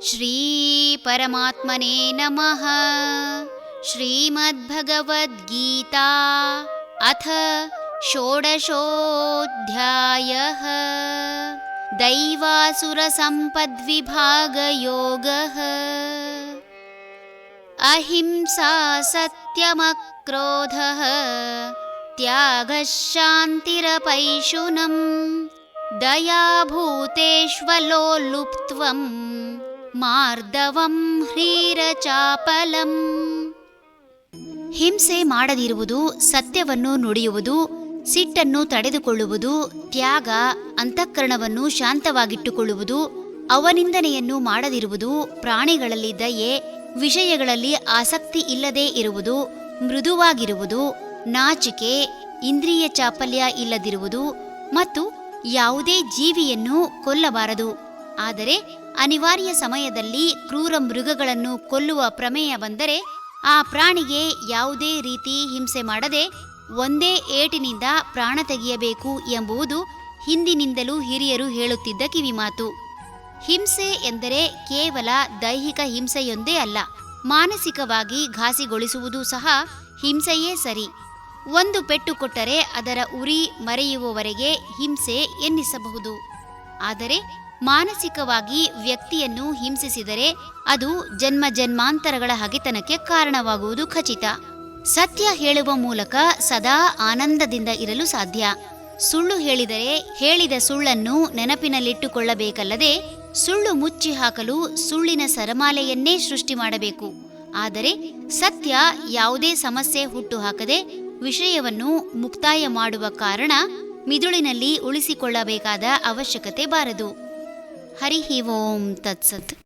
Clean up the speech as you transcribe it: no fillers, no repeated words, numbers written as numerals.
ಶ್ರೀ ಪರಮಾತ್ಮನೇ ನಮಃ. ಶ್ರೀಮದ್ಭಗವದ್ಗೀತಾ ಅಥ ಷೋಡಶೋऽಧ್ಯಾಯಃ. दैवासुरसम्पद्विभागयोगः. अहिंसा सत्यमक्रोधः त्यागः शान्तिरपैशुनम् दयाभूतेष्वलोलुप्त्वं ಮಾರ್ದವಂ ಹ್ರೀರಚಾಪಲಂ. ಹಿಂಸೆ ಮಾಡದಿರುವುದು, ಸತ್ಯವನ್ನು ನುಡಿಯುವುದು, ಸಿಟ್ಟನ್ನು ತಡೆದುಕೊಳ್ಳುವುದು, ತ್ಯಾಗ, ಅಂತಃಕರಣವನ್ನು ಶಾಂತವಾಗಿಟ್ಟುಕೊಳ್ಳುವುದು, ಅವನಿಂದನೆಯನ್ನು ಮಾಡದಿರುವುದು, ಪ್ರಾಣಿಗಳಲ್ಲಿ ದಯೆ, ವಿಷಯಗಳಲ್ಲಿ ಆಸಕ್ತಿ ಇಲ್ಲದೇ ಇರುವುದು, ಮೃದುವಾಗಿರುವುದು, ನಾಚಿಕೆ, ಇಂದ್ರಿಯ ಚಾಪಲ್ಯ ಇಲ್ಲದಿರುವುದು ಮತ್ತು ಯಾವುದೇ ಜೀವಿಯನ್ನು ಕೊಲ್ಲಬಾರದು. ಆದರೆ ಅನಿವಾರ್ಯ ಸಮಯದಲ್ಲಿ ಕ್ರೂರ ಮೃಗಗಳನ್ನು ಕೊಲ್ಲುವ ಪ್ರಮೇಯ ಬಂದರೆ ಆ ಪ್ರಾಣಿಗೆ ಯಾವುದೇ ರೀತಿ ಹಿಂಸೆ ಮಾಡದೆ ಒಂದೇ ಏಟಿನಿಂದ ಪ್ರಾಣ ತೆಗೆಯಬೇಕು ಎಂಬುದು ಹಿಂದಿನಿಂದಲೂ ಹಿರಿಯರು ಹೇಳುತ್ತಿದ್ದ ಕಿವಿಮಾತು. ಹಿಂಸೆ ಎಂದರೆ ಕೇವಲ ದೈಹಿಕ ಹಿಂಸೆಯೊಂದೇ ಅಲ್ಲ, ಮಾನಸಿಕವಾಗಿ ಘಾಸಿಗೊಳಿಸುವುದು ಸಹ ಹಿಂಸೆಯೇ ಸರಿ. ಒಂದು ಪೆಟ್ಟು ಕೊಟ್ಟರೆ ಅದರ ಉರಿ ಮರೆಯುವವರೆಗೆ ಹಿಂಸೆ ಎನ್ನಿಸಬಹುದು. ಆದರೆ ಮಾನಸಿಕವಾಗಿ ವ್ಯಕ್ತಿಯನ್ನು ಹಿಂಸಿಸಿದರೆ ಅದು ಜನ್ಮ ಜನ್ಮಾಂತರಗಳ ಹಗೆತನಕ್ಕೆ ಕಾರಣವಾಗುವುದು ಖಚಿತ. ಸತ್ಯ ಹೇಳುವ ಮೂಲಕ ಸದಾ ಆನಂದದಿಂದ ಇರಲು ಸಾಧ್ಯ. ಸುಳ್ಳು ಹೇಳಿದರೆ ಹೇಳಿದ ಸುಳ್ಳನ್ನು ನೆನಪಿನಲ್ಲಿಟ್ಟುಕೊಳ್ಳಬೇಕಲ್ಲದೆ ಸುಳ್ಳು ಮುಚ್ಚಿ ಹಾಕಲು ಸುಳ್ಳಿನ ಸರಮಾಲೆಯನ್ನೇ ಸೃಷ್ಟಿ ಮಾಡಬೇಕು. ಆದರೆ ಸತ್ಯ ಯಾವುದೇ ಸಮಸ್ಯೆ ಹುಟ್ಟುಹಾಕದೆ ವಿಷಯವನ್ನು ಮುಕ್ತಾಯ ಮಾಡುವ ಕಾರಣ ಮಿದುಳಿನಲ್ಲಿ ಉಳಿಸಿಕೊಳ್ಳಬೇಕಾದ ಅವಶ್ಯಕತೆ ಬಾರದು. ಹರಿ ಓಂ ತತ್ಸತ್.